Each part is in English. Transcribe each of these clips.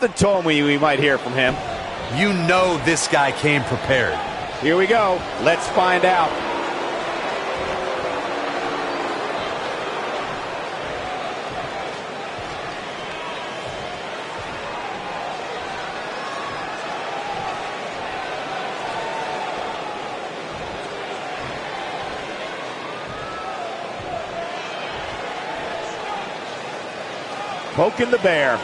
Something told me we might hear from him. You know this guy came prepared. Here we go. Let's find out. Poking the bear.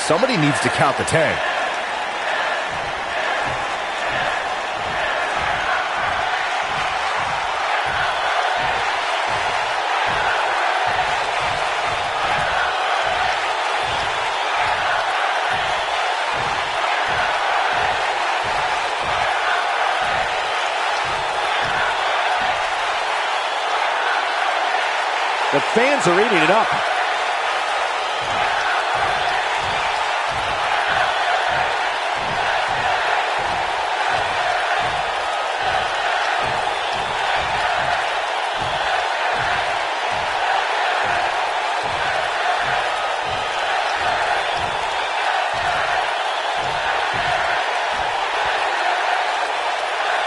Somebody needs to count the 10. The fans are eating it up.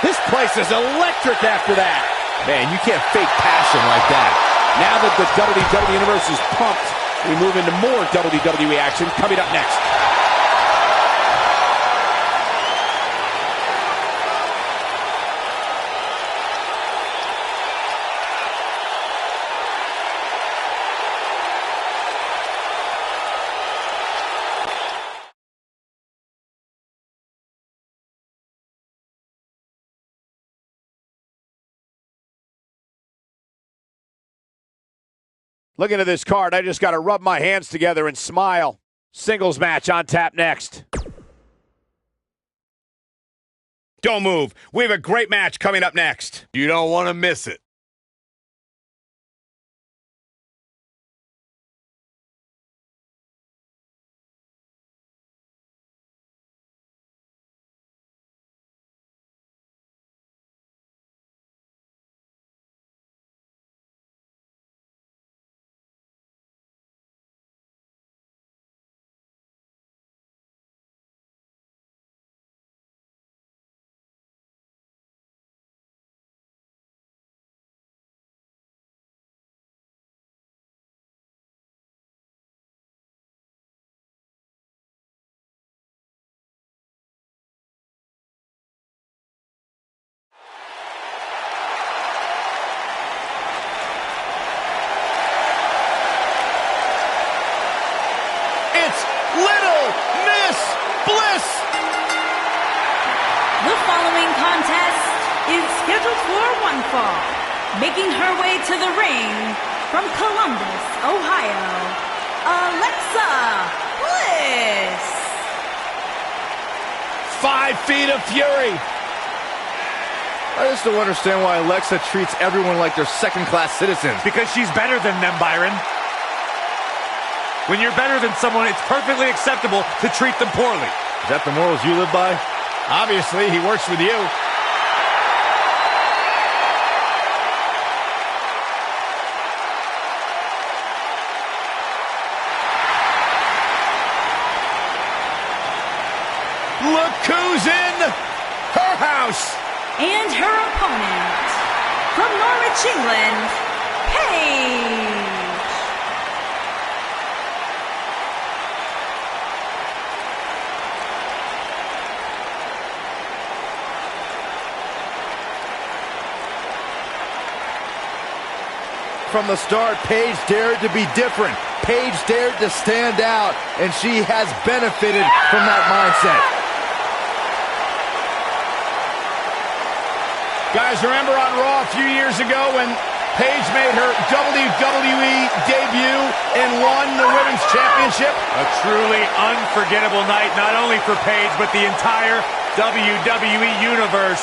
This place is electric after that. Man, you can't fake passion like that. Now that the WWE Universe is pumped, we move into more WWE action coming up next. Looking at this card, I just got to rub my hands together and smile. Singles match on tap next. Don't move. We have a great match coming up next. You don't want to miss it. Bliss! The following contest is scheduled for one fall. Making her way to the ring from Columbus, Ohio, Alexa Bliss. 5 feet of fury. I just don't understand why Alexa treats everyone like they're second-class citizens. Because she's better than them, Byron. When you're better than someone, it's perfectly acceptable to treat them poorly. Is that the morals you live by? Obviously, he works with you. Look who's in her house. And her opponent, from Norwich, England, Paige. From the start, Paige dared to be different. Paige dared to stand out, and she has benefited from that mindset. Guys, remember on Raw a few years ago when Paige made her WWE debut and won the Women's Championship? A truly unforgettable night, not only for Paige, but the entire WWE Universe.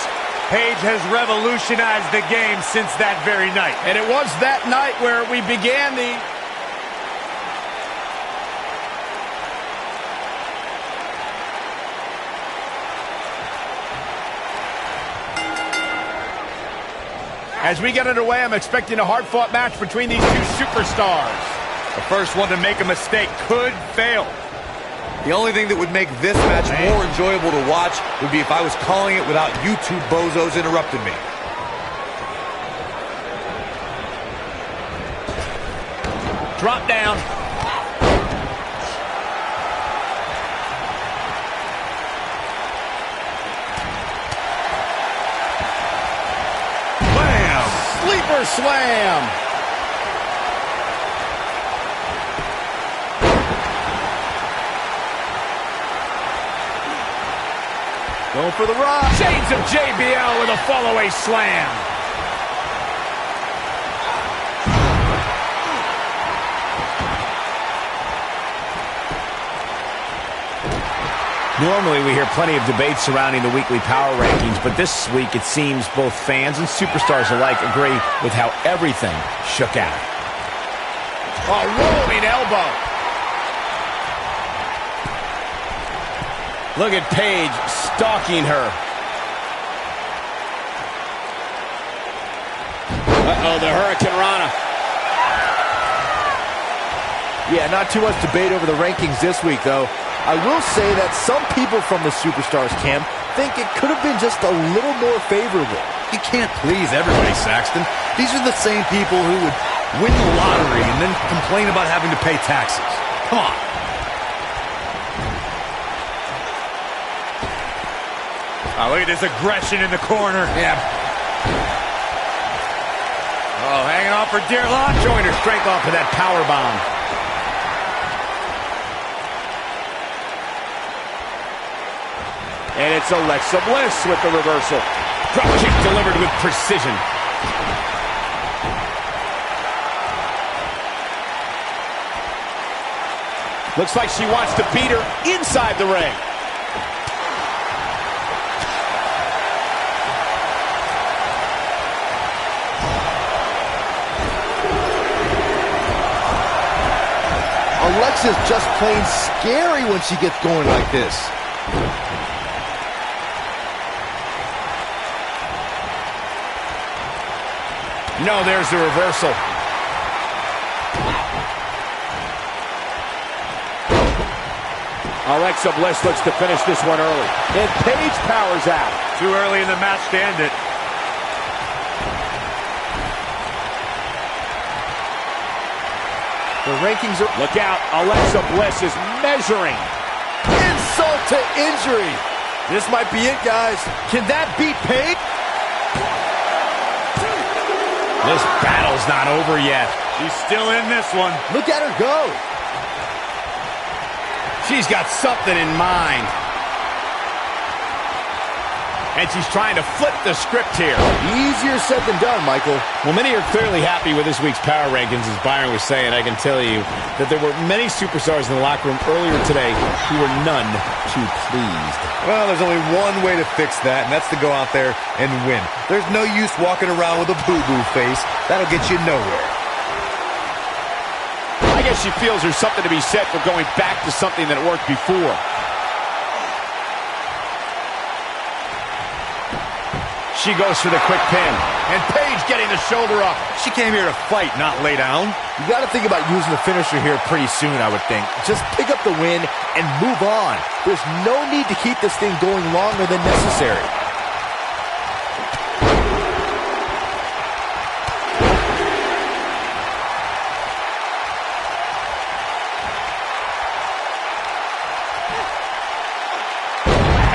Paige has revolutionized the game since that very night. And it was that night where we began the... As we get underway, I'm expecting a hard-fought match between these two superstars. The first one to make a mistake could fail. The only thing that would make this match more enjoyable to watch would be if I was calling it without you two bozos interrupting me. Drop down. Bam! Sleeper slam. Going for the rock. Shades of JBL with a fall-away slam. Normally, we hear plenty of debate surrounding the weekly power rankings, but this week it seems both fans and superstars alike agree with how everything shook out. A rolling elbow. Look at Paige stalking her. Uh-oh, the Hurricane Rana. Yeah, not too much debate over the rankings this week, though. I will say that some people from the Superstars camp think it could have been just a little more favorable. You can't please everybody, Saxton. These are the same people who would win the lottery and then complain about having to pay taxes. Come on. Oh, look at this aggression in the corner. Yeah. Oh, hanging on for dear life. Showing her strength off of that power bomb. And it's Alexa Bliss with the reversal. Drop kick delivered with precision. Looks like she wants to beat her inside the ring. Alexa's just plain scary when she gets going like this. No, there's the reversal. Alexa Bliss looks to finish this one early. And Paige powers out. Too early in the match to end it. The rankings are... Look out, Alexa Bliss is measuring. Insult to injury. This might be it, guys. Can that beat Paige? This battle's not over yet. She's still in this one. Look at her go. She's got something in mind. And she's trying to flip the script here. Easier said than done, Michael. Well, many are clearly happy with this week's power rankings. As Byron was saying, I can tell you that there were many superstars in the locker room earlier today who were none too pleased. Well, there's only one way to fix that, and that's to go out there and win. There's no use walking around with a boo-boo face. That'll get you nowhere. I guess she feels there's something to be said for going back to something that worked before. She goes for the quick pin. And Paige getting the shoulder up. She came here to fight, not lay down. You got to think about using the finisher here pretty soon, I would think. Just pick up the win and move on. There's no need to keep this thing going longer than necessary.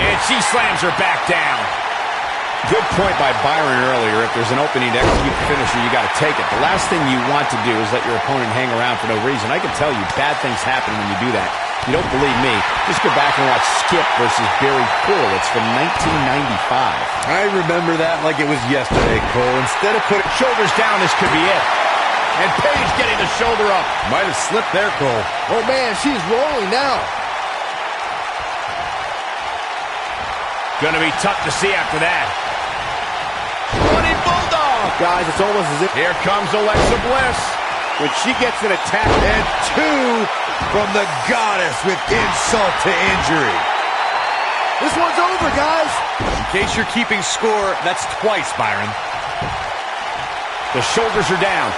And she slams her back down. Good point by Byron earlier. If there's an opening to execute the finisher, you got to take it. The last thing you want to do is let your opponent hang around for no reason. I can tell you bad things happen when you do that. If you don't believe me, just go back and watch Skip versus Barry Horowitz from 1995. I remember that like it was yesterday, Cole. Instead of putting Shoulders down, this could be it. And Paige getting the shoulder up. might have slipped there, Cole. Oh, man, she's rolling now. Gonna be tough to see after that. Running Bulldog. Guys, it's almost as if... Here comes Alexa Bliss. When she gets an attack. And two from the goddess with insult to injury. This one's over, guys. In case you're keeping score, that's twice, Byron. The shoulders are down.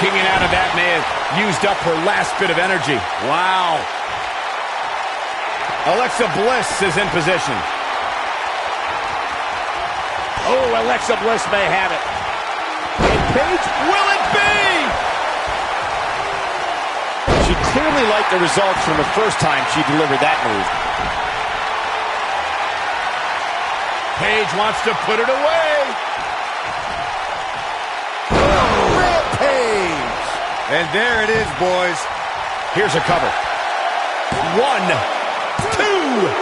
Kicking out of that may have used up her last bit of energy. Wow. Alexa Bliss is in position. Oh, Alexa Bliss may have it. And Paige, will it be? She clearly liked the results from the first time she delivered that move. Paige wants to put it away. Rampage. And there it is, boys. Here's a cover. 1, 2,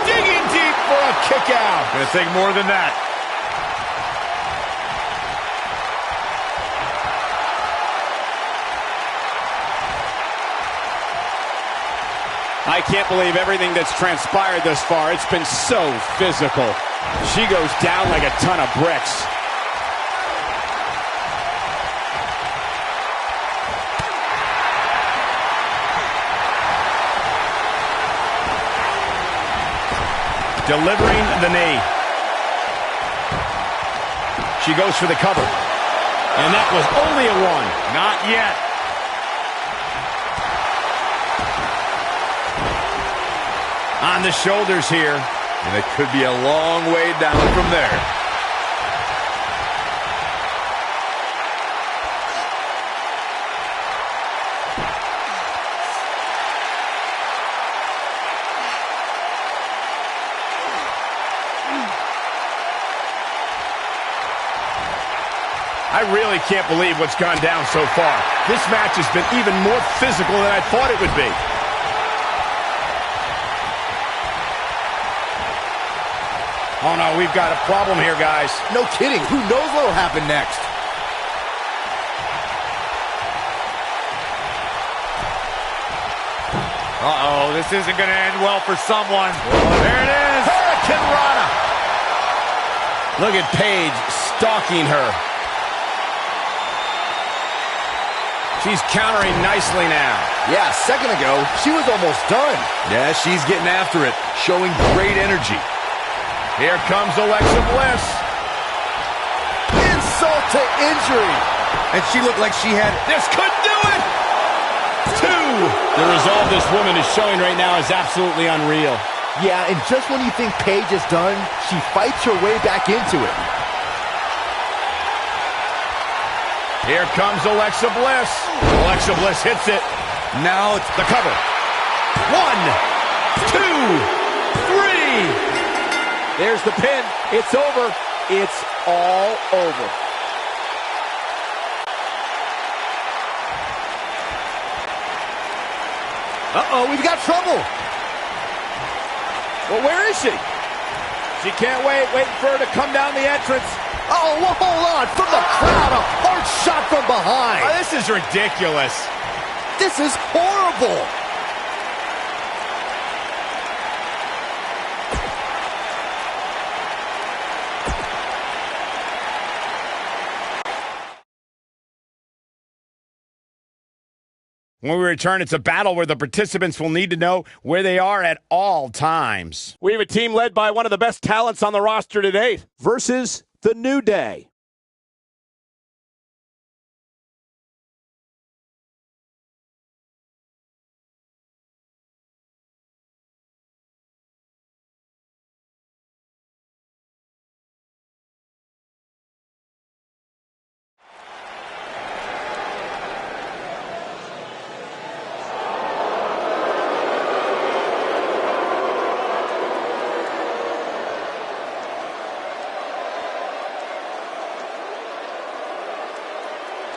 digging deep for a kick out. Gonna take more than that. I can't believe everything that's transpired thus far. It's been so physical. She goes down like a ton of bricks. Delivering the knee. She goes for the cover. And that was only a 1. Not yet. On the shoulders here. And it could be a long way down from there. I really can't believe what's gone down so far. This match has been even more physical than I thought it would be. Oh no, we've got a problem here, guys. No kidding. Who knows what will happen next? Uh-oh, this isn't going to end well for someone. There it is. Hurricane Rana. Look at Paige stalking her. She's countering nicely now. Yeah, a second ago, she was almost done. Yeah, she's getting after it, showing great energy. Here comes Alexa Bliss. Insult to injury. And she looked like she had... This could do it. 2. The resolve this woman is showing right now is absolutely unreal. Yeah, and just when you think Paige is done, she fights her way back into it. Here comes Alexa Bliss. Alexa Bliss hits it. Now it's The cover. 1, 2, 3. There's the pin. It's over. It's all over. Uh-oh, we've got trouble. Well, where is she? She can't wait. Waiting for her to come down the entrance. Oh, well, hold on. From the crowd, a hard shot from behind. Oh, this is ridiculous. This is horrible. When we return, it's a battle where the participants will need to know where they are at all times. We have a team led by one of the best talents on the roster to date versus the New Day.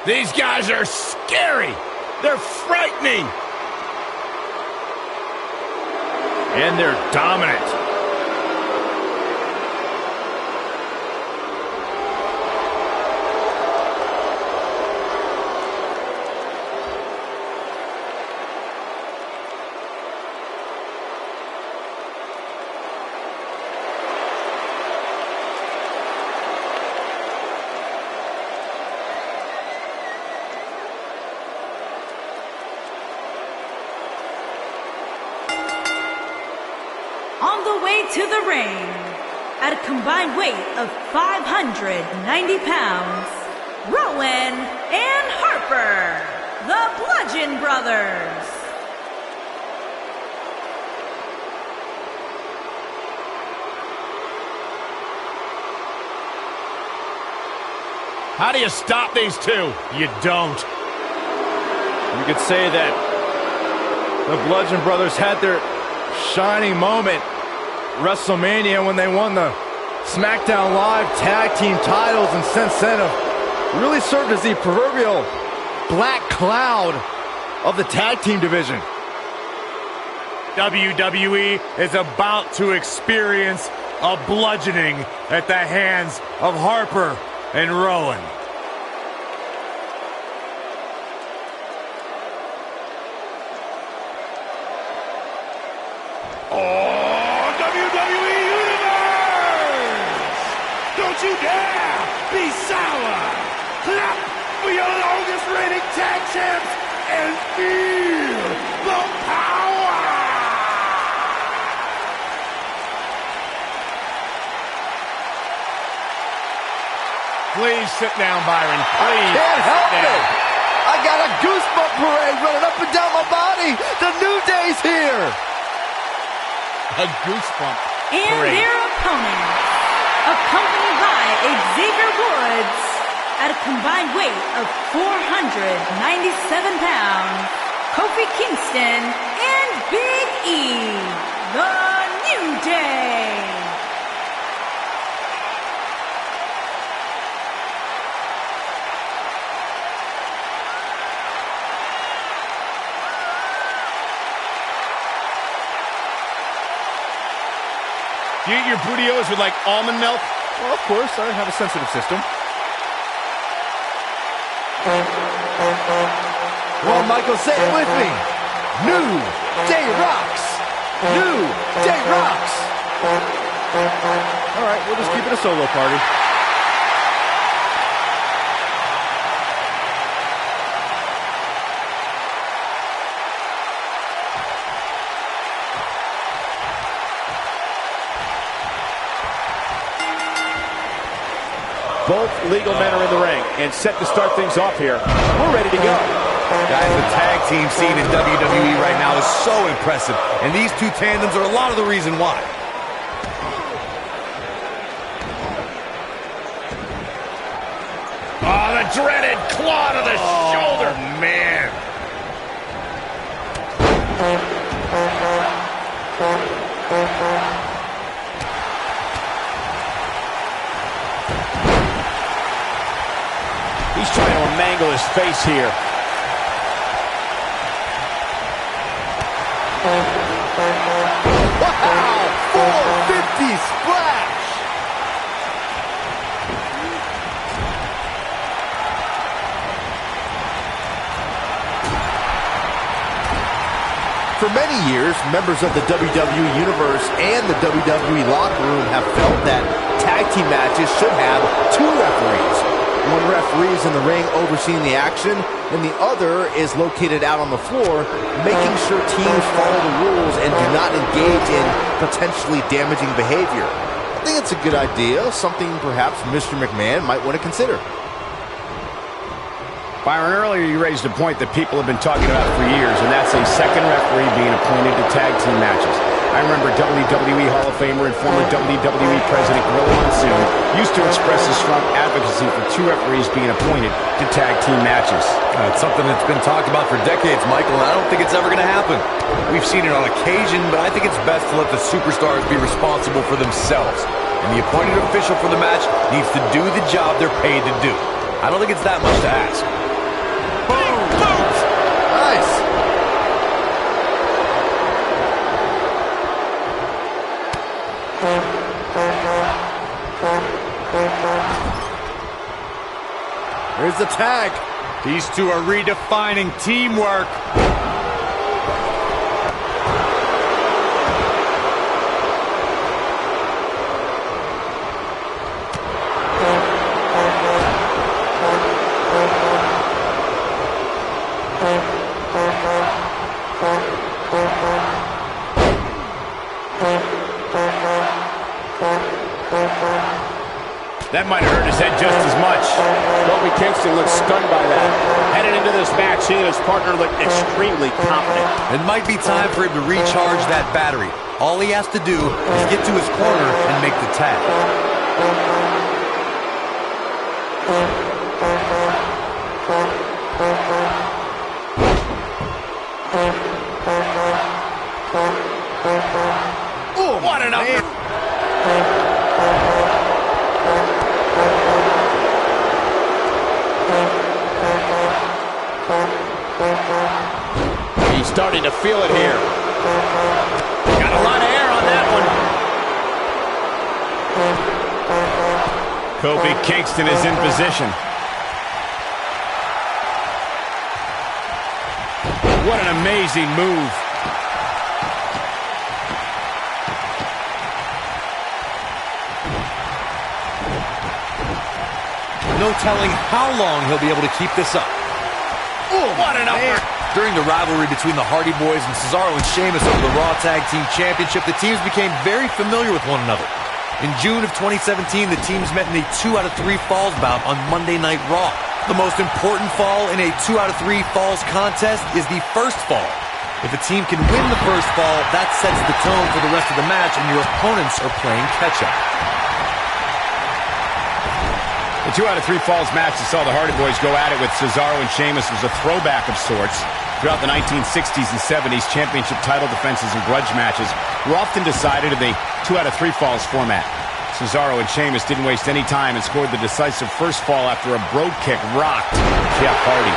These guys are scary. They're frightening. And they're dominant. On the way to the ring, at a combined weight of 590 pounds, Rowan and Harper, the Bludgeon Brothers. How do you stop these two? You don't. You could say that the Bludgeon Brothers had their shining moment WrestleMania when they won the SmackDown Live Tag Team titles, and since then have really served as the proverbial black cloud of the tag team division. WWE is about to experience a bludgeoning at the hands of Harper and Rowan. WWE Universe! Don't you dare be sour! Clap for your longest reigning tag champs and feel the power! Please sit down, Byron. Please. Can't help it. I got a goosebump parade running up and down my body. The New Day's here. A goosebump And parade. their opponents, accompanied by Xavier Woods, at a combined weight of 497 pounds, Kofi Kingston and Big E, the New Day. Do you eat your burritos with, like, almond milk? Well, of course, I have a sensitive system. Come on, Michael, say it with me. New Day rocks. New Day rocks. All right, we'll just keep it a solo party. Both legal men are in the ring and set to start things off here. We're ready to go. Guys, the tag team scene in WWE right now is so impressive, and these two tandems are a lot of the reason why. Oh, the dreaded claw to the shoulder. Man. He's trying to mangle his face here. Wow! 450 splash! For many years, members of the WWE Universe and the WWE locker room have felt that tag team matches should have two referees. One referee is in the ring overseeing the action, and the other is located out on the floor, making sure teams follow the rules and do not engage in potentially damaging behavior. I think it's a good idea, something perhaps Mr. McMahon might want to consider. Byron, earlier you raised a point that people have been talking about for years, and that's a second referee being appointed to tag team matches. I remember WWE Hall of Famer and former WWE President Gorilla Monsoon used to express a strong advocacy for two referees being appointed to tag team matches. It's something that's been talked about for decades, Michael, and I don't think it's ever going to happen. We've seen it on occasion, but I think it's best to let the superstars be responsible for themselves. And the appointed official for the match needs to do the job they're paid to do. I don't think it's that much to ask. Boom! Boom! Nice! Here's the tag. These two are redefining teamwork. That might have hurt his head just as much. Kofi Kingston looks stunned by that. Headed into this match, he and his partner look extremely confident. It might be time for him to recharge that battery. All he has to do is get to his corner and make the tag. Oh, what an upper! He's starting to feel it here. Got a lot of air on that one. Kofi Kingston is in position. What an amazing move. No telling how long he'll be able to keep this up. Oh, what an upper! During the rivalry between the Hardy Boys and Cesaro and Sheamus over the Raw Tag Team Championship, the teams became very familiar with one another. In June of 2017, the teams met in a 2 out of 3 falls bout on Monday Night Raw. The most important fall in a 2 out of 3 falls contest is the first fall. If a team can win the first fall, that sets the tone for the rest of the match, and your opponents are playing catch-up. The 2 out of 3 falls match that saw the Hardy Boys go at it with Cesaro and Sheamus was a throwback of sorts. Throughout the 1960s and 70s, championship title defenses and grudge matches were often decided in the 2 out of 3 falls format. Cesaro and Sheamus didn't waste any time and scored the decisive first fall after a brogue kick rocked Jeff Hardy.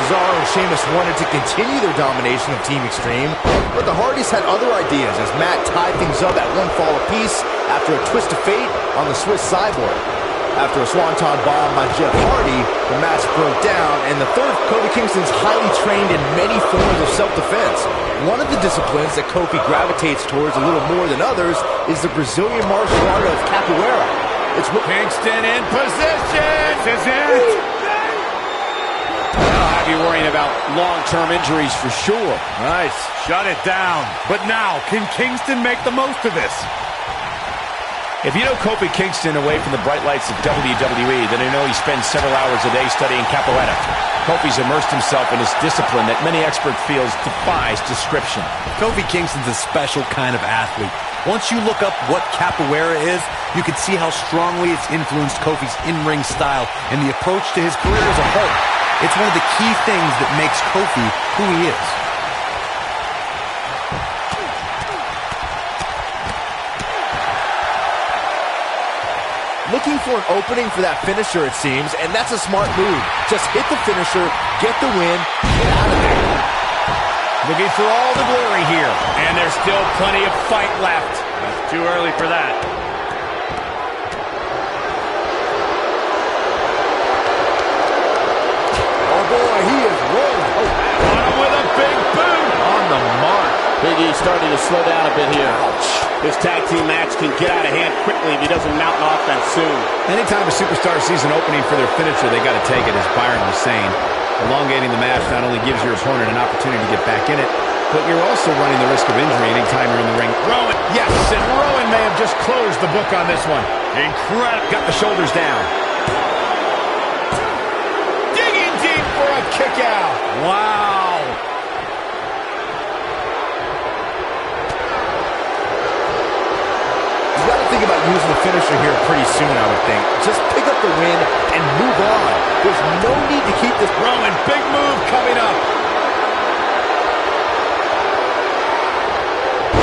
Cesaro and Sheamus wanted to continue their domination of Team Extreme, but the Hardys had other ideas as Matt tied things up at 1 fall apiece after a twist of fate on the Swiss Cyborg. After a swanton bomb by Jeff Hardy, the match broke down, and the third, Kofi Kingston's highly trained in many forms of self-defense. One of the disciplines that Kofi gravitates towards a little more than others is the Brazilian martial art of capoeira. It's Kingston in position! This is it! I'll have you worrying about long-term injuries for sure. Nice. Shut it down. But now, can Kingston make the most of this? If you know Kofi Kingston away from the bright lights of WWE, then you know he spends several hours a day studying capoeira. Kofi's immersed himself in his discipline that many experts feel defies description. Kofi Kingston's a special kind of athlete. Once you look up what capoeira is, you can see how strongly it's influenced Kofi's in-ring style and the approach to his career as a whole. It's one of the key things that makes Kofi who he is. looking for an opening for that finisher, it seems, and that's a smart move. Just hit the finisher, get the win, get out of there. Looking for all the glory here, and there's still plenty of fight left. It's too early for that. Oh boy, he is rolling. Oh, on him with a big boot. On the mark. Big E starting to slow down a bit here. This tag team match can get out of hand quickly if he doesn't mount an offense soon. Anytime a superstar sees an opening for their finisher, they got to take it, as Byron was saying. Elongating the match not only gives your opponent an opportunity to get back in it, but you're also running the risk of injury anytime you're in the ring. Rowan, yes, and Rowan may have just closed the book on this one. Incredible. Got the shoulders down. Digging deep for a kick out. Wow. You got to think about using the finisher here pretty soon, I would think. Just pick up the win and move on. There's no need to keep this. Rowan, big move coming up.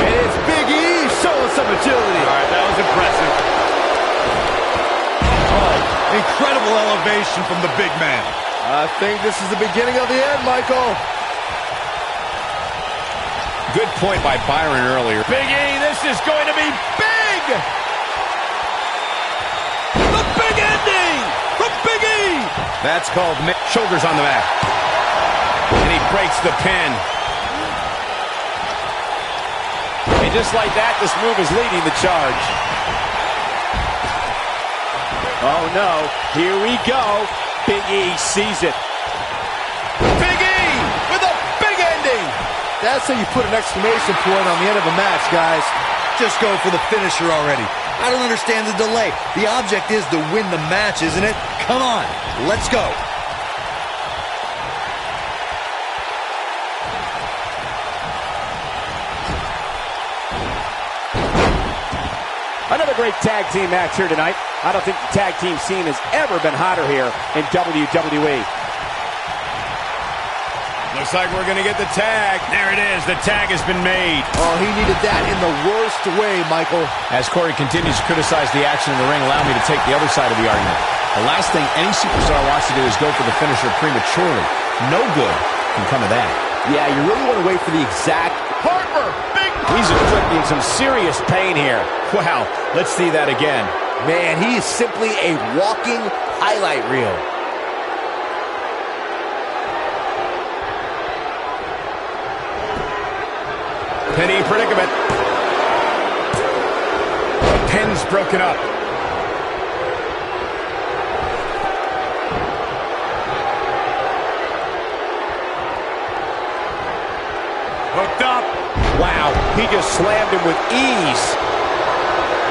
And it's Big E showing some agility. All right, that was impressive. Oh, incredible elevation from the big man. I think this is the beginning of the end, Michael. Good point by Byron earlier. Big E, this is going to be big. The big ending from Big E. That's called shoulders on the mat. And he breaks the pin. And just like that, this move is leading the charge. Oh no, here we go. Big E sees it. Big E with a big ending. That's how you put an exclamation point on the end of a match, guys. Just go for the finisher already. I don't understand the delay. The object is to win the match, isn't it? Come on, let's go. Another great tag team match here tonight. I don't think the tag team scene has ever been hotter here in WWE. Looks like we're going to get the tag. There it is. The tag has been made. Oh, he needed that in the worst way, Michael. As Corey continues to criticize the action in the ring, allow me to take the other side of the argument. The last thing any superstar wants to do is go for the finisher prematurely. No good can come of that. Yeah, you really want to wait for the exact... Harper, big... He's inflicting some serious pain here. Wow, let's see that again. Man, he is simply a walking highlight reel. Penny predicament. The pin's broken up. Hooked up. Wow, he just slammed him with ease.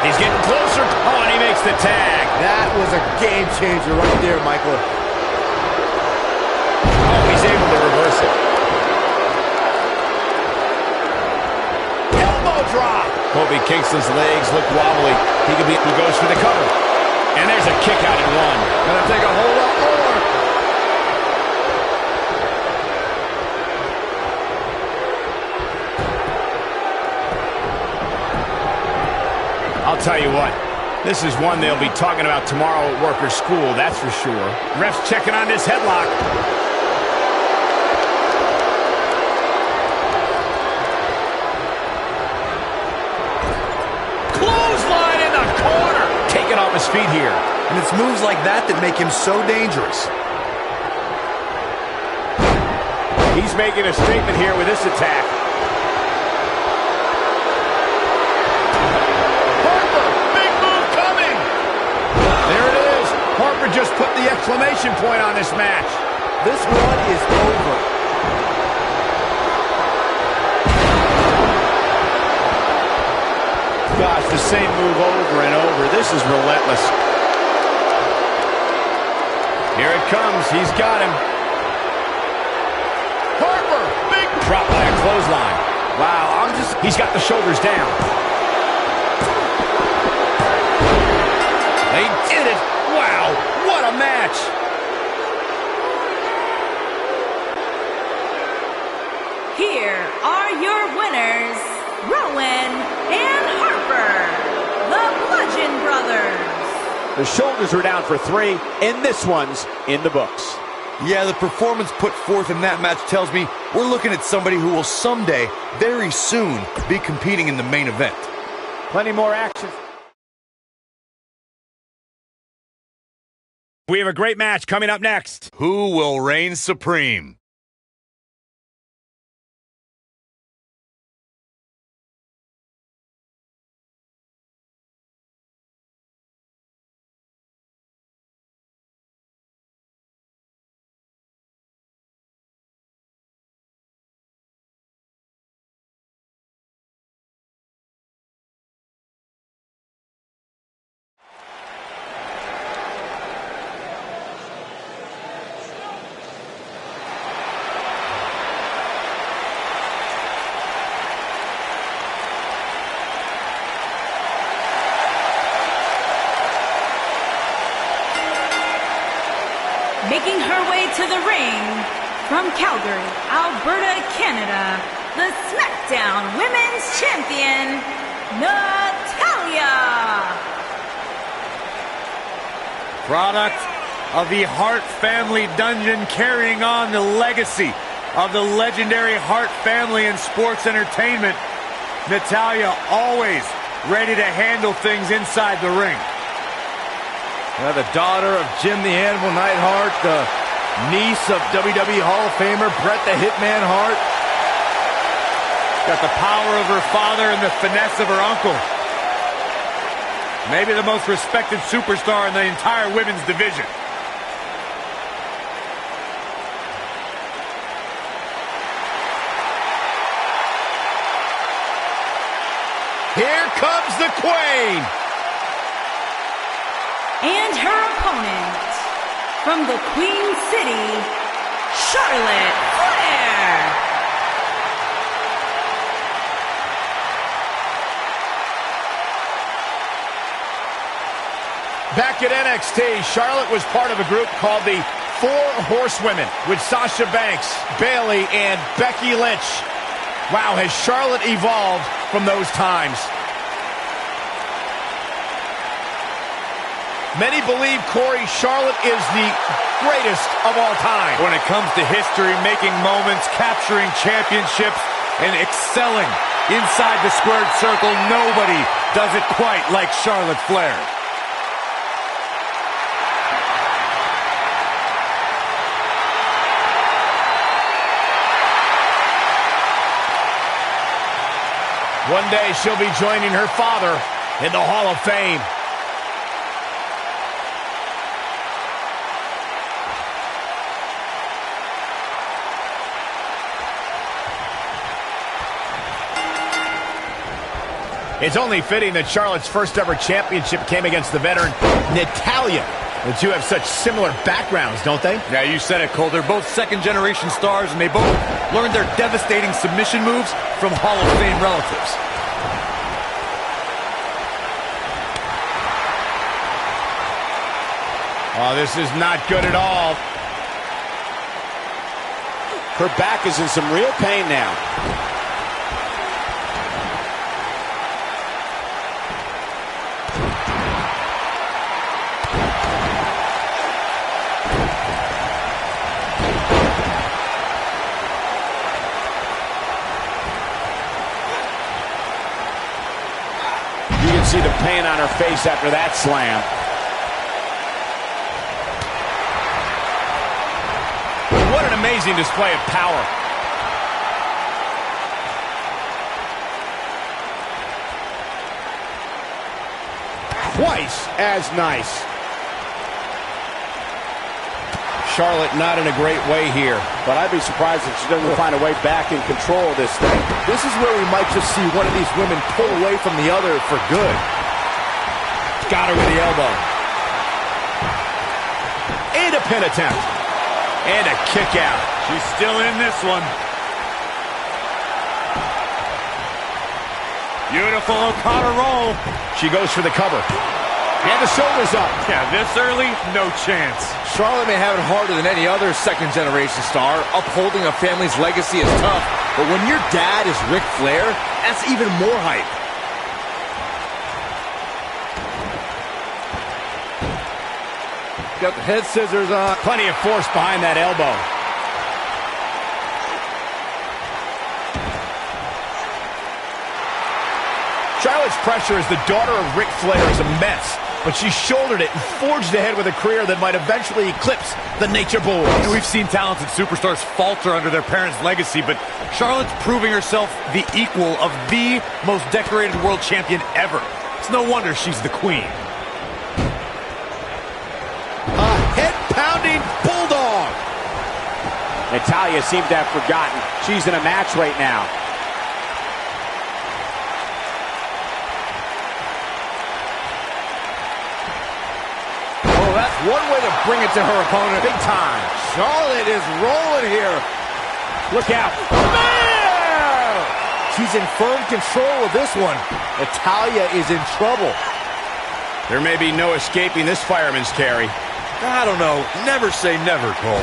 He's getting closer. Oh, and he makes the tag. That was a game changer right there, Michael. Oh, he's able to reverse it. Elbow drop. Kofi Kingston's legs look wobbly. He goes for the cover. And there's a kick out at one. Gonna take a whole lot more. I'll tell you what, this is one they'll be talking about tomorrow at work or school, that's for sure. Ref's checking on this headlock. Clothesline in the corner. Taking off his feet here. And it's moves like that that make him so dangerous. He's making a statement here with this attack. Harper just put the exclamation point on this match. This one is over. Gosh, the same move over and over. This is relentless. Here it comes. He's got him. Harper, big drop by a clothesline. Wow, he's got the shoulders down. They did it. Wow, what a match! Here are your winners, Rowan and Harper, the Bludgeon Brothers. The shoulders were down for 3, and this one's in the books. Yeah, the performance put forth in that match tells me we're looking at somebody who will someday, very soon, be competing in the main event. Plenty more action. We have a great match coming up next. Who will reign supreme? Making her way to the ring from Calgary, Alberta, Canada, the SmackDown Women's Champion, Natalya. Product of the Hart family dungeon, carrying on the legacy of the legendary Hart family in sports entertainment. Natalya always ready to handle things inside the ring. The daughter of Jim the Animal Neidhart, the niece of WWE Hall of Famer Bret the Hitman Hart. Got the power of her father and the finesse of her uncle. Maybe the most respected superstar in the entire women's division. Here comes the Queen. And her opponent, from the Queen City, Charlotte Flair. Back at NXT, Charlotte was part of a group called the Four Horsewomen with Sasha Banks, Bayley, and Becky Lynch. Wow, has Charlotte evolved from those times. Many believe, Corey, Charlotte is the greatest of all time. When it comes to history, making moments, capturing championships, and excelling inside the squared circle, nobody does it quite like Charlotte Flair. One day she'll be joining her father in the Hall of Fame. It's only fitting that Charlotte's first ever championship came against the veteran Natalya. The two have such similar backgrounds, don't they? Yeah, you said it, Cole. They're both second-generation stars, and they both learned their devastating submission moves from Hall of Fame relatives. Oh, this is not good at all. Her back is in some real pain now. You can see the pain on her face after that slam. What an amazing display of power. Twice as nice. Charlotte not in a great way here. But I'd be surprised if she doesn't find a way back in control of this thing. This is where we might just see one of these women pull away from the other for good. Got her with the elbow. And a pin attempt. And a kick out. She's still in this one. Beautiful Okada roll. She goes for the cover. And the shoulders up. Yeah, this early, no chance. Charlotte may have it harder than any other second-generation star. Upholding a family's legacy is tough. But when your dad is Ric Flair, that's even more hype. Got the head scissors on. Plenty of force behind that elbow. Charlotte's pressure as the daughter of Ric Flair is a mess, but she shouldered it and forged ahead with a career that might eventually eclipse the Nature Boys. And we've seen talented superstars falter under their parents' legacy, but Charlotte's proving herself the equal of the most decorated world champion ever. It's no wonder she's the queen. A head-pounding bulldog. Natalya seems to have forgotten she's in a match right now. Oh, that's one way to bring it to her opponent. Big time. Charlotte is rolling here. Look out. She's in firm control of this one. Natalya is in trouble. There may be no escaping this fireman's carry. I don't know. Never say never, Cole.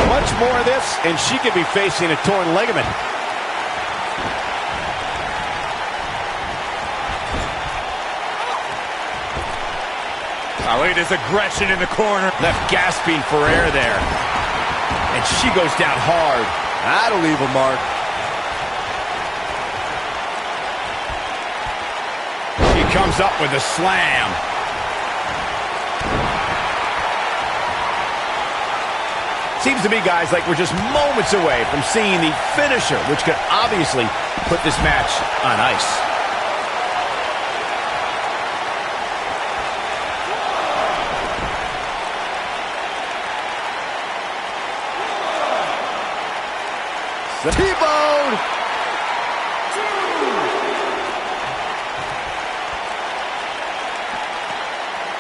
Much more of this, and she could be facing a torn ligament. Oh, look at his aggression in the corner. Left gasping for air there. And she goes down hard. That'll leave a mark. He comes up with a slam. Seems to me, guys, like we're just moments away from seeing the finisher, which could obviously put this match on ice. T-bone!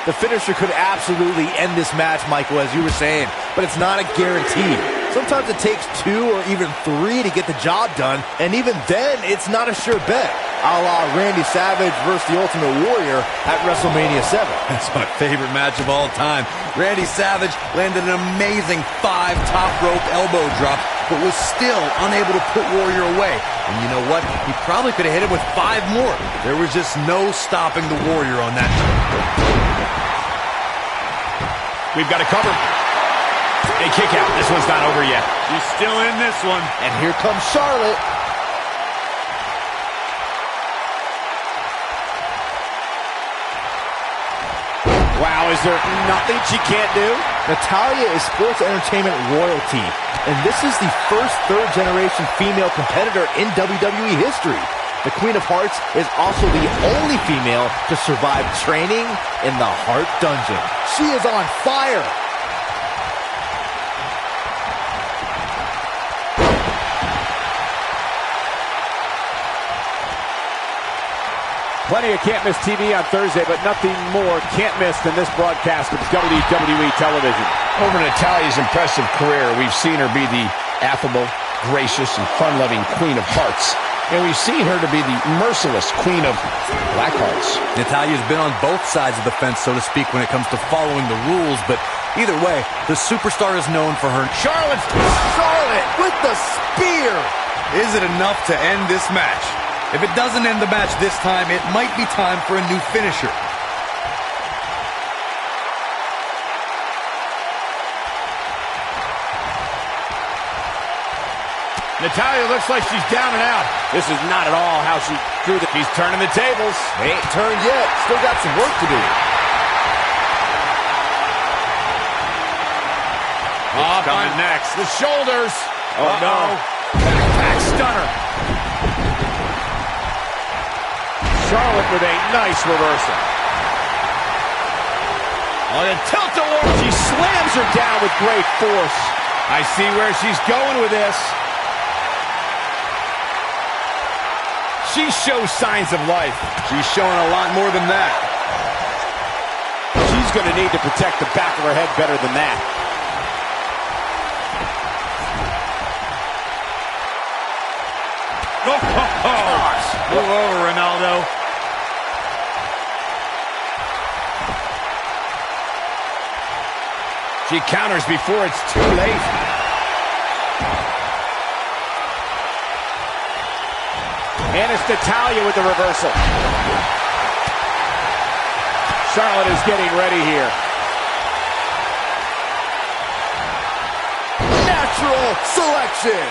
The finisher could absolutely end this match, Michael, as you were saying, but it's not a guarantee. Sometimes it takes 2 or even 3 to get the job done, and even then, it's not a sure bet. A la Randy Savage versus the Ultimate Warrior at WrestleMania 7. That's my favorite match of all time. Randy Savage landed an amazing 5 top rope elbow drop, but was still unable to put Warrior away. And you know what? He probably could have hit him with 5 more. There was just no stopping the Warrior on that. We've got a cover. A kick out. This one's not over yet. He's still in this one. And here comes Charlotte. Wow, is there nothing she can't do? Natalya is sports entertainment royalty, and this is the first third-generation female competitor in WWE history. The Queen of Hearts is also the only female to survive training in the Heart Dungeon. She is on fire. Plenty of can't-miss TV on Thursday, but nothing more can't-miss than this broadcast of WWE television. Over Natalya's impressive career, we've seen her be the affable, gracious, and fun-loving Queen of Hearts. And we've seen her to be the merciless Queen of Black Hearts. Natalya's been on both sides of the fence, so to speak, when it comes to following the rules, but either way, the superstar is known for her. Charlotte with the spear. Is it enough to end this match? If it doesn't end the match this time, it might be time for a new finisher. Natalya looks like she's down and out. This is not at all how she drew the... She's turning the tables. They ain't turned yet. Still got some work to do. Up coming on next. the shoulders. Oh, no. Back stunner. Charlotte with a nice reversal. On a tilt-a-whirl. She slams her down with great force. I see where she's going with this. She shows signs of life. She's showing a lot more than that. She's going to need to protect the back of her head better than that. Move over, Ronaldo. She counters before it's too late. And it's Natalya with the reversal. Charlotte is getting ready here. Natural selection.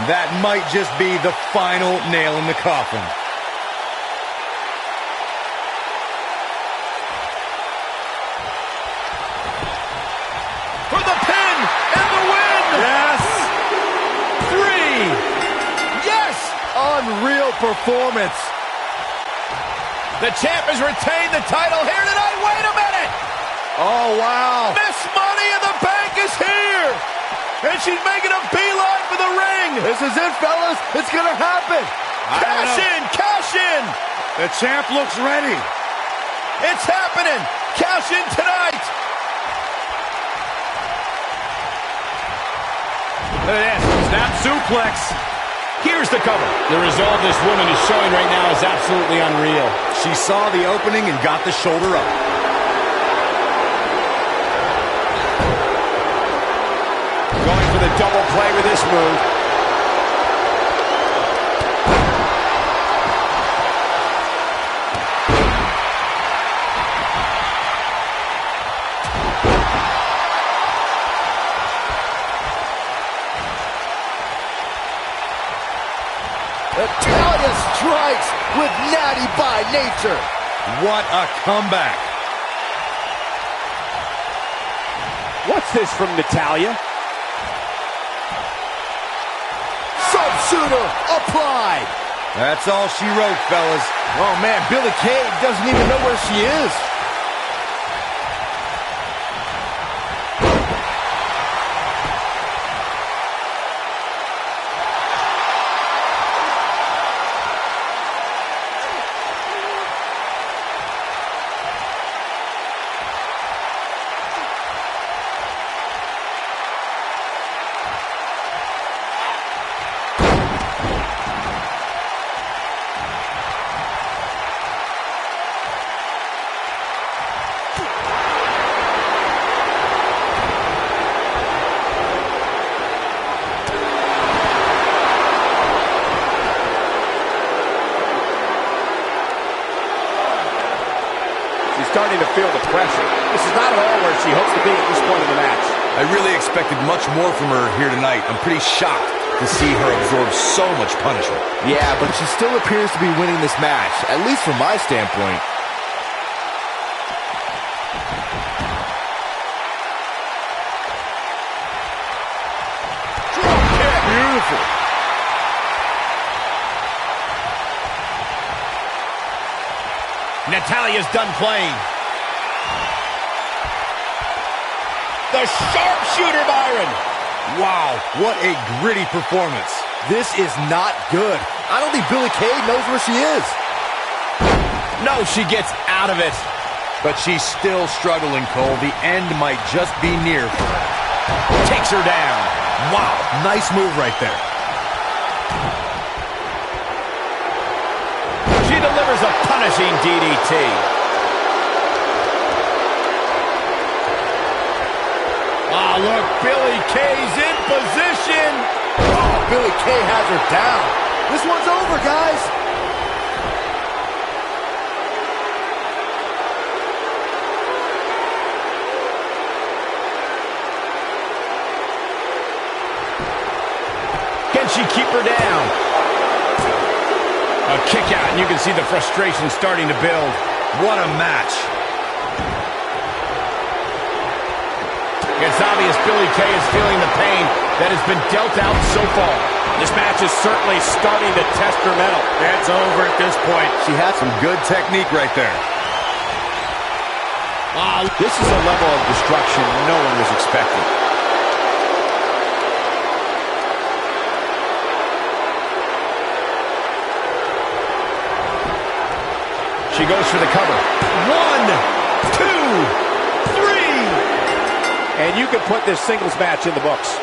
That might just be the final nail in the coffin. For the pin and the win! Yes! 3! Yes! Unreal performance. The champ has retained the title here tonight. Wait a minute! Oh, wow. Miss Money in the Bank is here! And she's making a beeline for the ring! This is it, fellas. It's going to happen. Cash in! Cash in! The champ looks ready. It's happening! Cash in tonight! Look at this. Snap suplex. Here's the cover. The resolve this woman is showing right now is absolutely unreal. She saw the opening and got the shoulder up. Going for the double play with this move. Natalya strikes with natty by nature. What a comeback. What's this from Natalya? Sharpshooter applied. That's all she wrote, fellas. Oh man, Billie Kay doesn't even know where she is. Starting to feel the pressure. This is not at all where she hopes to be at this point in the match. I really expected much more from her here tonight. I'm pretty shocked to see her absorb so much punishment. Yeah, but she still appears to be winning this match, at least from my standpoint. Drop kick. Beautiful. Natalya's done playing. The sharpshooter, Byron. Wow, what a gritty performance. This is not good. I don't think Billie Kay knows where she is. No, she gets out of it. But she's still struggling, Cole. The end might just be near for her. Takes her down. Wow, nice move right there. She delivers a punishing DDT. Oh, look, Billie Kay's in position. Oh, Billie Kay has her down. This one's over, guys. Can she keep her down? A kick out, and you can see the frustration starting to build. What a match. It's obvious Billie Kay is feeling the pain that has been dealt out so far. This match is certainly starting to test her mettle. That's over at this point. She had some good technique right there. This is a level of destruction no one was expecting. She goes for the cover. 1, 2, 3. And you can put this singles match in the books.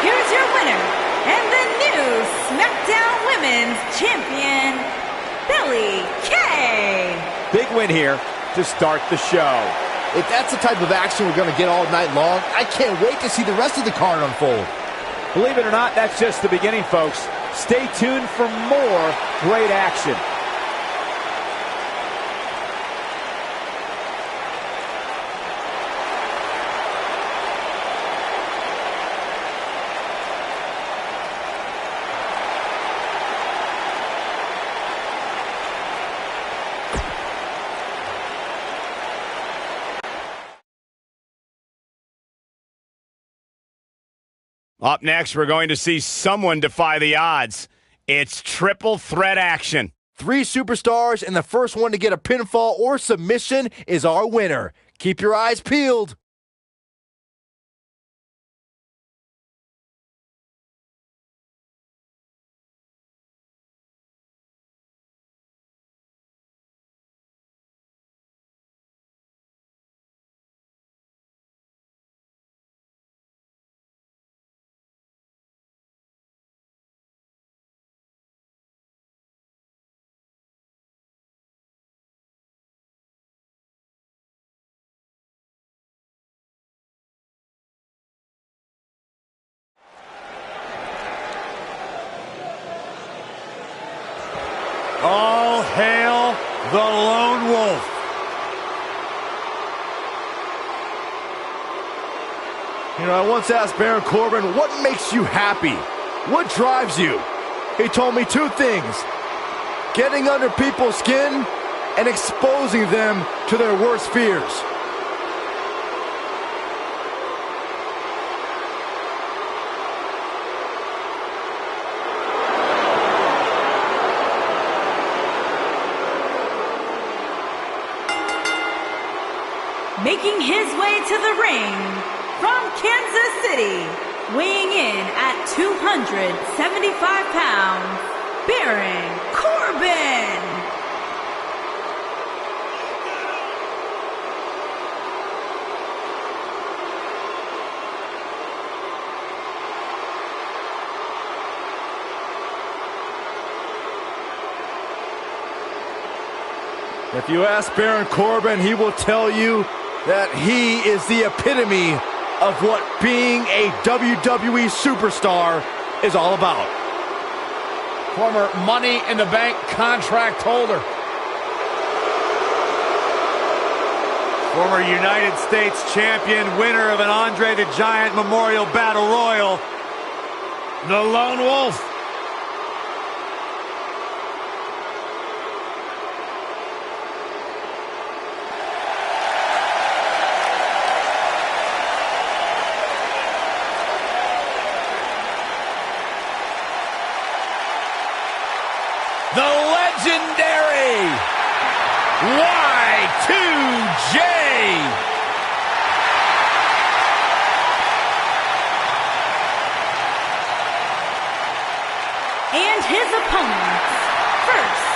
Here's your winner, and the new SmackDown Women's Champion, Billie Kay. Big win here to start the show. If that's the type of action we're going to get all night long, I can't wait to see the rest of the card unfold. Believe it or not, that's just the beginning, folks. Stay tuned for more great action. Up next, we're going to see someone defy the odds. It's triple threat action. 3 superstars, and the first one to get a pinfall or submission is our winner. Keep your eyes peeled. All hail the Lone Wolf. You know, I once asked Baron Corbin, what makes you happy? What drives you? He told me two things: getting under people's skin and exposing them to their worst fears. Making his way to the ring from Kansas City, weighing in at 275 pounds, Baron Corbin. If you ask Baron Corbin, he will tell you that he is the epitome of what being a WWE superstar is all about. Former Money in the Bank contract holder. Former United States champion, winner of an Andre the Giant Memorial Battle Royal, the Lone Wolf. The legendary Y2J. And his opponents. First,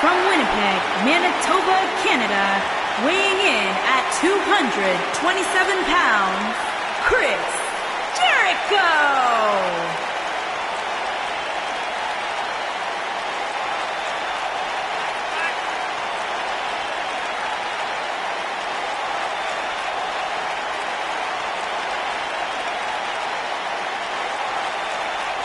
from Winnipeg, Manitoba, Canada, weighing in at 227 pounds, Chris Jericho.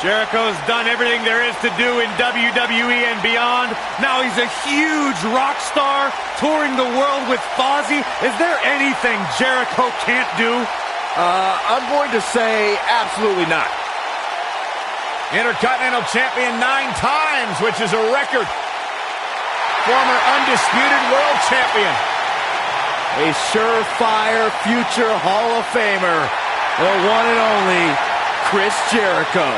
Jericho's done everything there is to do in WWE and beyond. Now he's a huge rock star touring the world with Fozzy. Is there anything Jericho can't do? I'm going to say absolutely not. Intercontinental champion 9 times, which is a record. Former undisputed world champion. A surefire future Hall of Famer, the one and only Chris Jericho.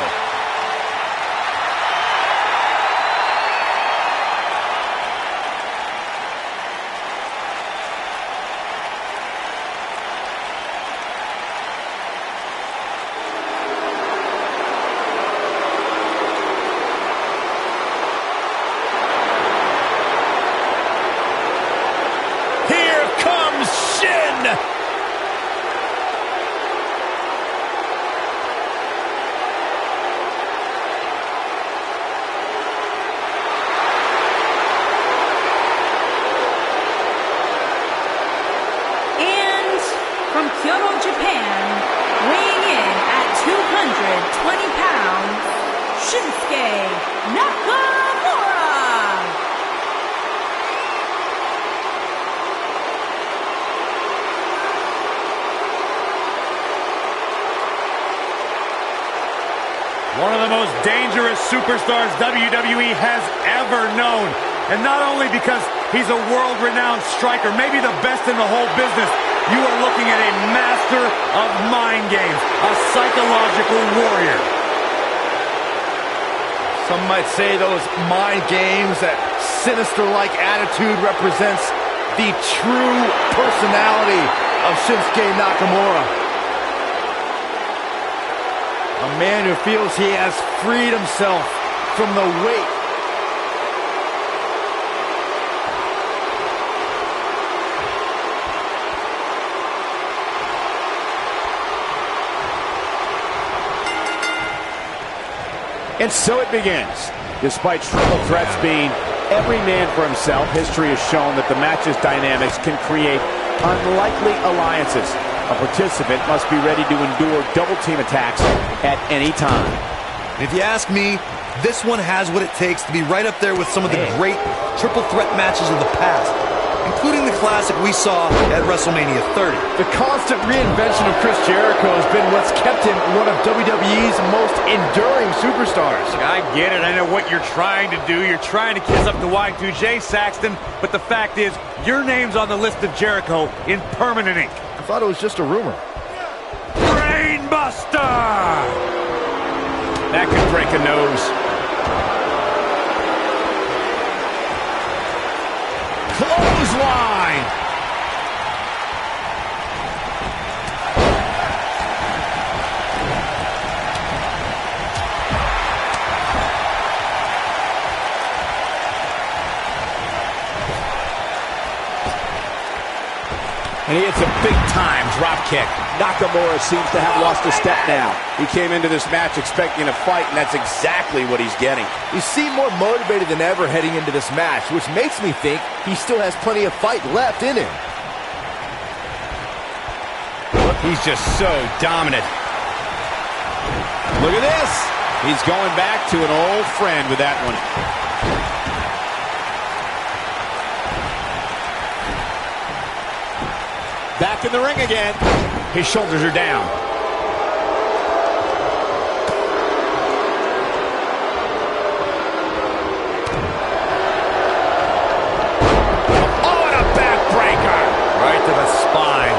From Kyoto, Japan, weighing in at 220 pounds, Shinsuke Nakamura. One of the most dangerous superstars WWE has ever known. And not only because he's a world-renowned striker, maybe the best in the whole business, you are looking at a master of mind games, a psychological warrior. Some might say those mind games, that sinister-like attitude represents the true personality of Shinsuke Nakamura. A man who feels he has freed himself from the weight And so it begins. Despite triple threats being every man for himself, history has shown that the match's dynamics can create unlikely alliances. A participant must be ready to endure double team attacks at any time. If you ask me, This one has what it takes to be right up there with some of the great triple threat matches of the past, including the classic we saw at WrestleMania 30. The constant reinvention of Chris Jericho has been what's kept him one of WWE's most enduring superstars. I get it. I know what you're trying to do. You're trying to kiss up to Y2J, Saxton, but the fact is, your name's on the list of Jericho in permanent ink. I thought it was just a rumor. Brainbuster! That could break a nose. Clothesline! And he hits a big-time drop kick. Nakamura seems to have lost a step now. He came into this match expecting a fight, and that's exactly what he's getting. He seemed more motivated than ever heading into this match, which makes me think he still has plenty of fight left in him. He's just so dominant. Look at this. He's going back to an old friend with that one. Back in the ring again. His shoulders are down. Oh, and a backbreaker. Right to the spine.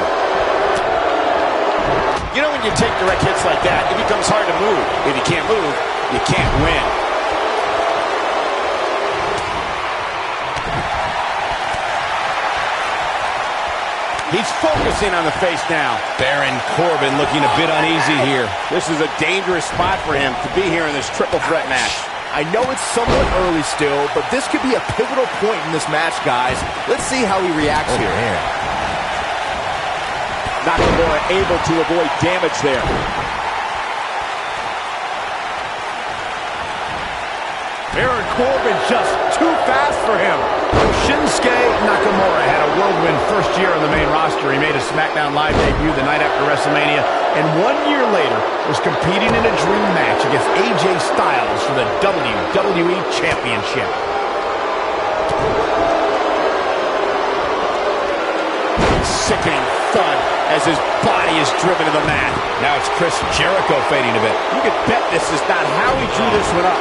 You know when you take direct hits like that, it becomes hard to move. If you can't move, you can't win. He's focusing on the face now. Baron Corbin looking a bit uneasy here. This is a dangerous spot for him to be here in this triple threat match. I know it's somewhat early still, but this could be a pivotal point in this match, guys. Let's see how he reacts here. Man. Nakamura able to avoid damage there. Baron Corbin just too fast for him. Shinsuke Nakamura had a whirlwind first year on the main roster. He made a SmackDown Live debut the night after WrestleMania, and 1 year later was competing in a dream match against AJ Styles for the WWE Championship. Sickening thud as his body is driven to the mat. Now it's Chris Jericho fading a bit. You could bet this is not how he drew this one up.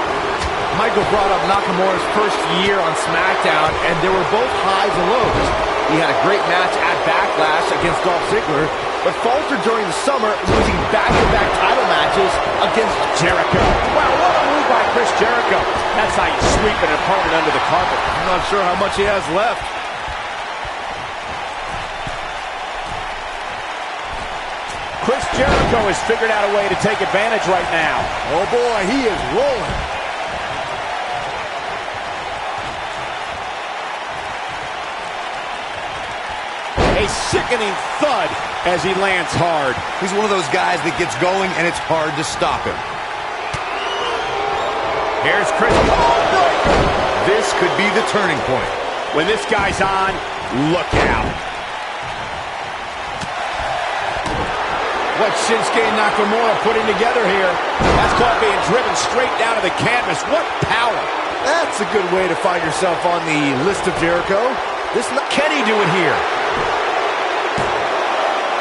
Michael brought up Nakamura's first year on SmackDown, and there were both highs and lows. He had a great match at Backlash against Dolph Ziggler, but faltered during the summer, losing back-to-back title matches against Jericho. Wow, what a move by Chris Jericho. That's how you sweep an opponent under the carpet. I'm not sure how much he has left. Chris Jericho has figured out a way to take advantage right now. Oh boy, he is rolling. A sickening thud as he lands hard. He's one of those guys that gets going, and it's hard to stop him. Here's Chris. This could be the turning point. When this guy's on, look out. What Shinsuke Nakamura putting together here. That's caught being driven straight down to the canvas. What power. That's a good way to find yourself on the list of Jericho. Can he do it here?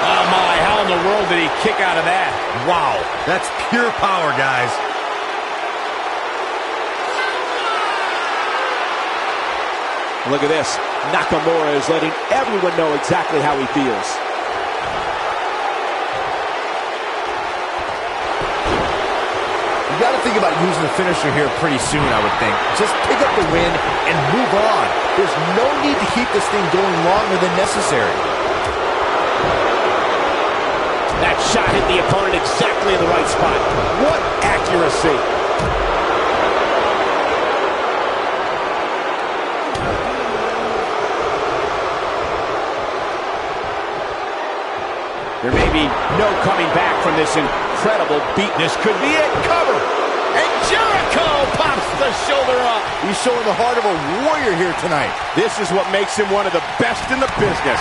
Oh my, how in the world did he kick out of that? Wow, that's pure power, guys. Look at this. Nakamura is letting everyone know exactly how he feels. You got to think about using the finisher here pretty soon, I would think. Just pick up the win and move on. There's no need to keep this thing going longer than necessary. That shot hit the opponent exactly in the right spot. What accuracy. There may be no coming back from this incredible beat. This could be it. Cover. And Jericho pops the shoulder up. He's showing the heart of a warrior here tonight. This is what makes him one of the best in the business.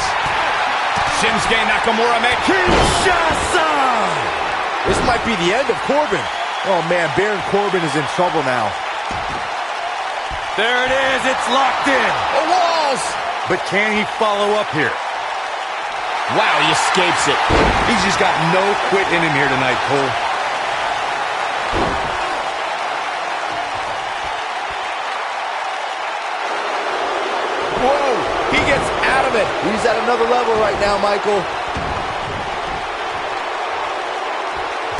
Shinsuke Nakamura makes This might be the end of Corbin. Oh man, Baron Corbin is in trouble now. There it is. It's locked in. The walls. But can he follow up here? Wow, he escapes it. He's just got no quit in him here tonight, Cole. Whoa, he gets out of it. He's at another level right now, Michael.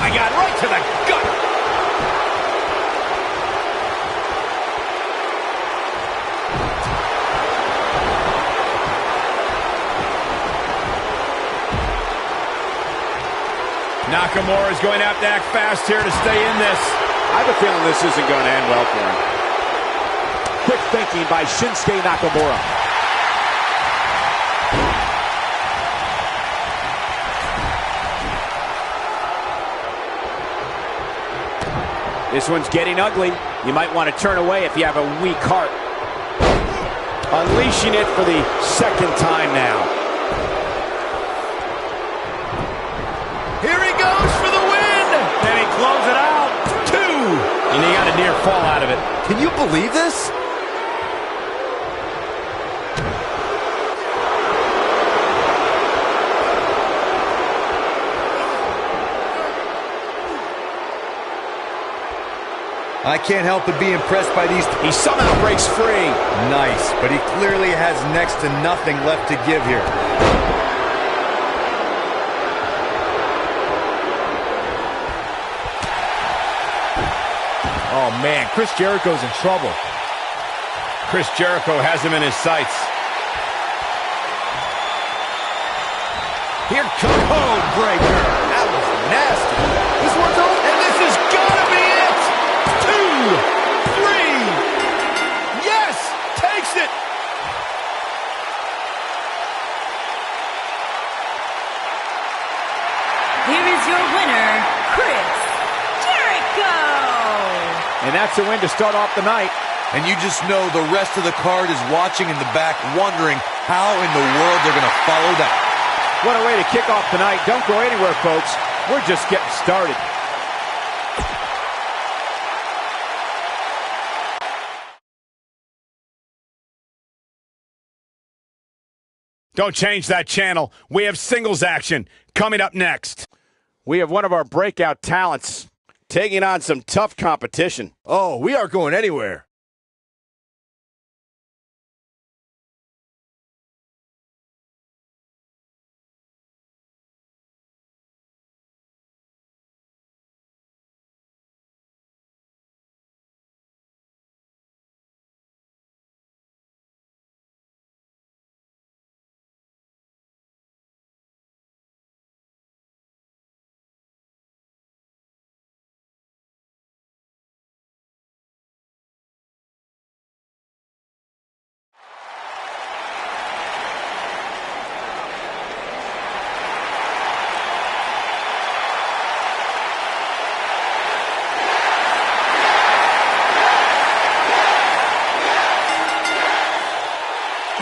I got right to the gut. Nakamura is going to have to act fast here to stay in this. I have a feeling this isn't going to end well for him. Quick thinking by Shinsuke Nakamura. This one's getting ugly. You might want to turn away if you have a weak heart. Unleashing it for the second time now. Here he goes for the win. Can he close it out? 2. And he got a near fall out of it. Can you believe this? I can't help but be impressed by these. He somehow breaks free. Nice, but he clearly has next to nothing left to give here. Oh, man, Chris Jericho's in trouble. Chris Jericho has him in his sights. Here comes Code breaker. That was nasty. This one's over. and this is gonna be it. 2, 3. Yes, takes it. Here is your winner, Chris Jericho. And that's a win to start off the night. And you just know the rest of the card is watching in the back, wondering how in the world they're going to follow that. What a way to kick off the night. Don't go anywhere, folks. We're just getting started. Don't change that channel. We have singles action coming up next. We have one of our breakout talents taking on some tough competition. Oh, we aren't going anywhere.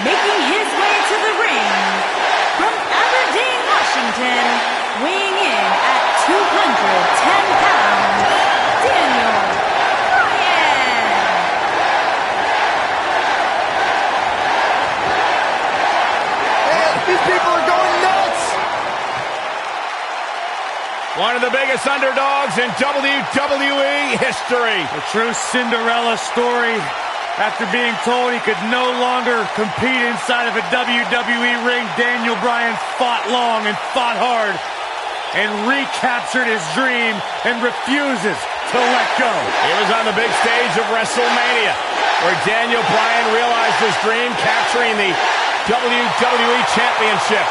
Making his way to the ring from Aberdeen, Washington, weighing in at 210 pounds, Daniel Bryan. Man, these people are going nuts. One of the biggest underdogs in WWE history. A true Cinderella story. After being told he could no longer compete inside of a WWE ring, Daniel Bryan fought long and fought hard and recaptured his dream and refuses to let go. He was on the big stage of WrestleMania, where Daniel Bryan realized his dream, capturing the WWE Championship.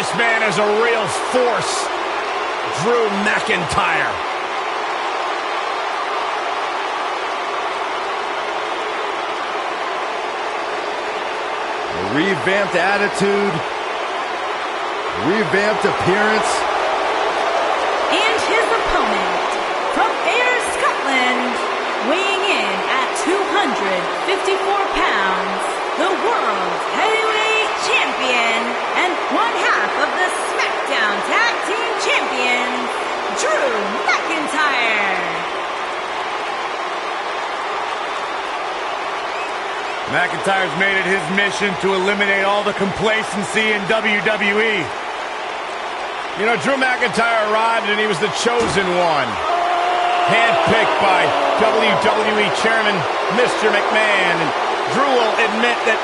This man is a real force. Drew McIntyre. A revamped attitude, revamped appearance. And his opponent, from Ayr, Scotland, weighing in at 254 pounds, the World Heavyweight Champion and one half of the SmackDown Tag Team Champions, Drew McIntyre. McIntyre's made it his mission to eliminate all the complacency in WWE. You know, Drew McIntyre arrived and he was the chosen one. Handpicked by WWE Chairman Mr. McMahon. And Drew will admit that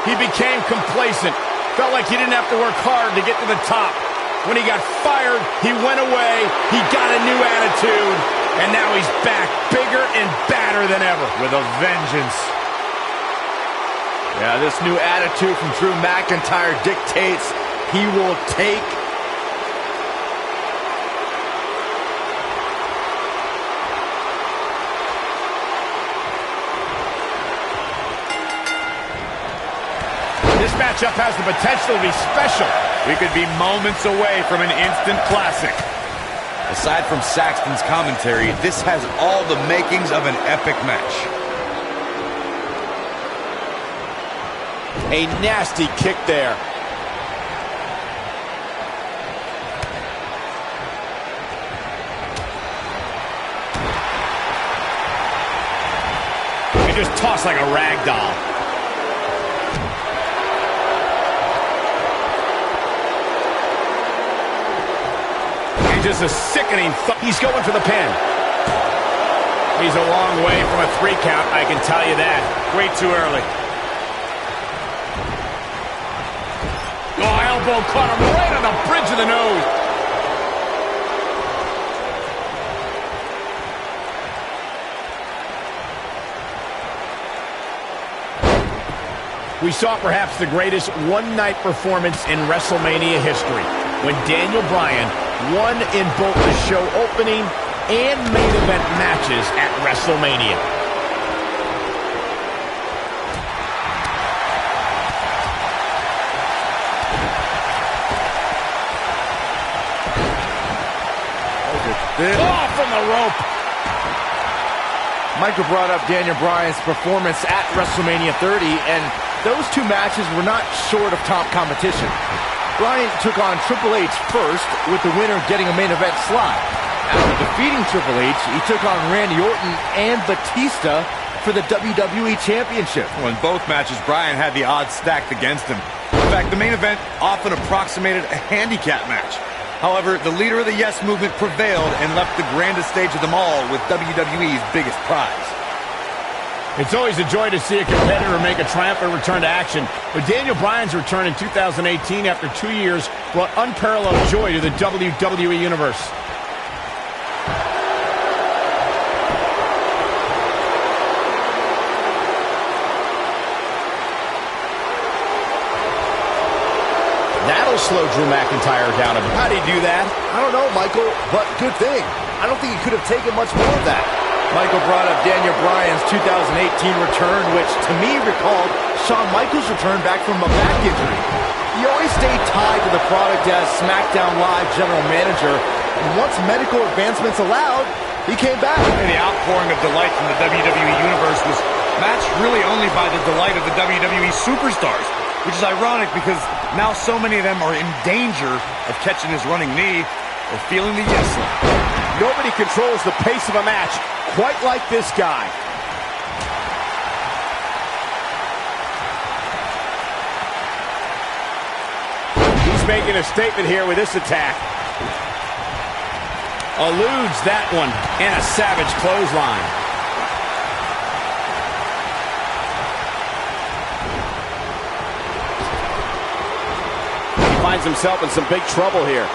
he became complacent. Felt like he didn't have to work hard to get to the top. When he got fired, he went away. He got a new attitude. And now he's back, bigger and badder than ever. With a vengeance. Yeah, this new attitude from Drew McIntyre dictates he will take This matchup has the potential to be special. We could be moments away from an instant classic. Aside from Saxton's commentary, this has all the makings of an epic match. A nasty kick there. He just tossed like a rag doll. He's just a sickening He's going for the pin. He's a long way from a 3 count, I can tell you that. Way too early. Elbow caught him right on the bridge of the nose. We saw perhaps the greatest one-night performance in WrestleMania history when Daniel Bryan won in both the show opening and main event matches at WrestleMania. off from the rope. Michael brought up Daniel Bryan's performance at WrestleMania 30, and those two matches were not short of top competition. Bryan took on Triple H first, with the winner getting a main event slot. After defeating Triple H, he took on Randy Orton and Batista for the WWE Championship. Well, in both matches, Bryan had the odds stacked against him. In fact, the main event often approximated a handicap match. However, the leader of the Yes Movement prevailed and left the grandest stage of them all with WWE's biggest prize. It's always a joy to see a competitor make a triumphant return to action, but Daniel Bryan's return in 2018 after 2 years brought unparalleled joy to the WWE Universe. That'll slow Drew McIntyre down a bit. How'd he do that? I don't know, Michael, but good thing. I don't think he could have taken much more of that. Michael brought up Daniel Bryan's 2018 return, which to me recalled Shawn Michaels' return back from a back injury. He always stayed tied to the product as SmackDown Live general manager, and once medical advancements allowed, he came back. And the outpouring of delight from the WWE Universe was matched really only by the delight of the WWE superstars, which is ironic because now so many of them are in danger of catching his running knee or feeling the yes line. Nobody controls the pace of a match quite like this guy. He's making a statement here with this attack. Eludes that one, and a savage clothesline. He finds himself in some big trouble here.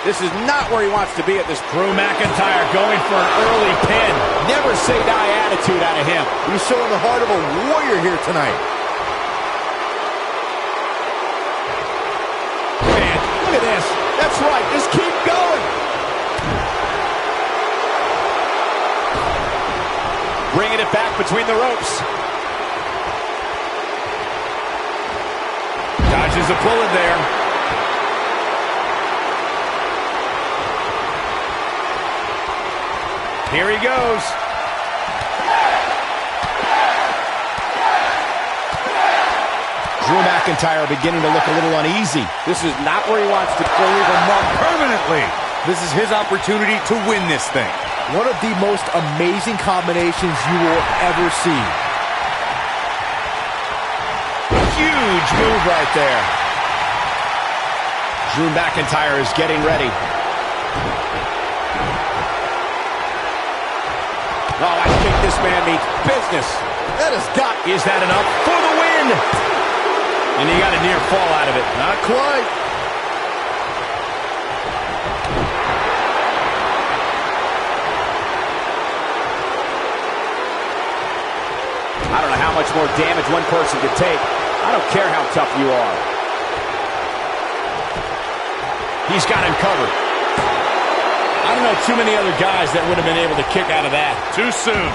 This is not where he wants to be at this. Drew McIntyre going for an early pin. Never say die attitude out of him. He's showing the heart of a warrior here tonight. Man, That's right, just keep going. Bringing it back between the ropes. Dodges a bullet there. Here he goes. Drew McIntyre beginning to look a little uneasy. This is not where he wants to go. Leave a mark permanently. This is his opportunity to win this thing. One of the most amazing combinations you will ever see. Huge move right there. Drew McIntyre is getting ready. Oh, I think this man means business. That has got... Is that enough for the win? And he got a near fall out of it. Not quite. I don't know how much more damage one person could take. I don't care how tough you are. He's got him covered. I don't know too many other guys that would have been able to kick out of that. Too soon.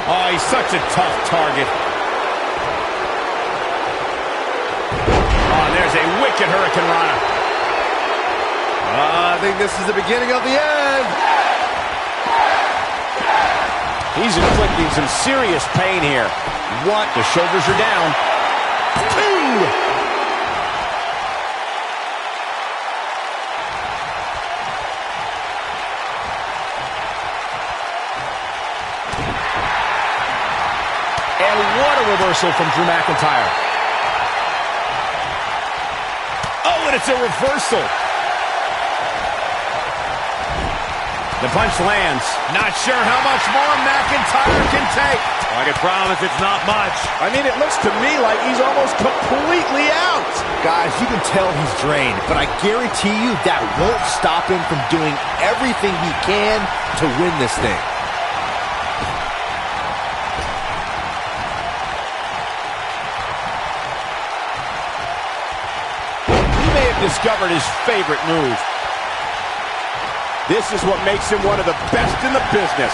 Oh, he's such a tough target. Oh, there's a wicked Hurricane Rana. I think this is the beginning of the end. He's inflicting some serious pain here. One, the shoulders are down. Two. And what a reversal from Drew McIntyre. Oh, and it's a reversal. The punch lands. Not sure how much more McIntyre can take. I can promise it's not much. I mean, it looks to me like he's almost completely out. Guys, you can tell he's drained, but I guarantee you that won't stop him from doing everything he can to win this thing. He may have discovered his favorite move. This is what makes him one of the best in the business.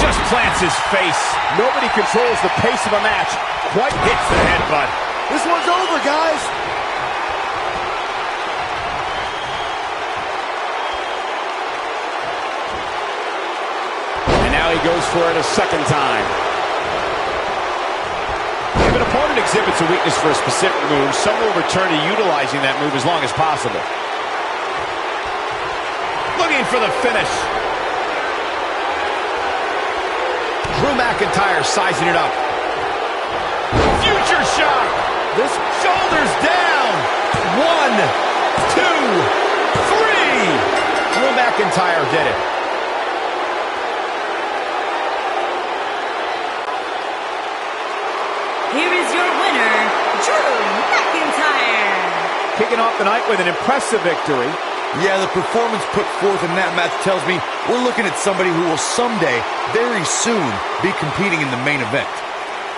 Just plants his face. Nobody controls the pace of a match. Quite hits the headbutt. This one's over, guys. And now he goes for it a second time. If an opponent exhibits a weakness for a specific move, some will return to utilizing that move as long as possible. Looking for the finish. Drew McIntyre sizing it up. Future shot. This shoulders down. 1, 2, 3. Drew McIntyre did it. Here is your winner, Drew McIntyre. Kicking off the night with an impressive victory. Yeah, the performance put forth in that match tells me we're looking at somebody who will someday, very soon, be competing in the main event.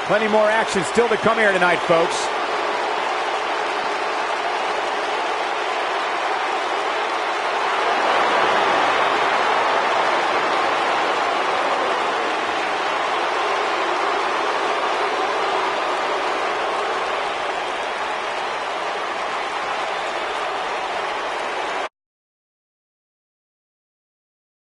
Plenty more action still to come here tonight, folks.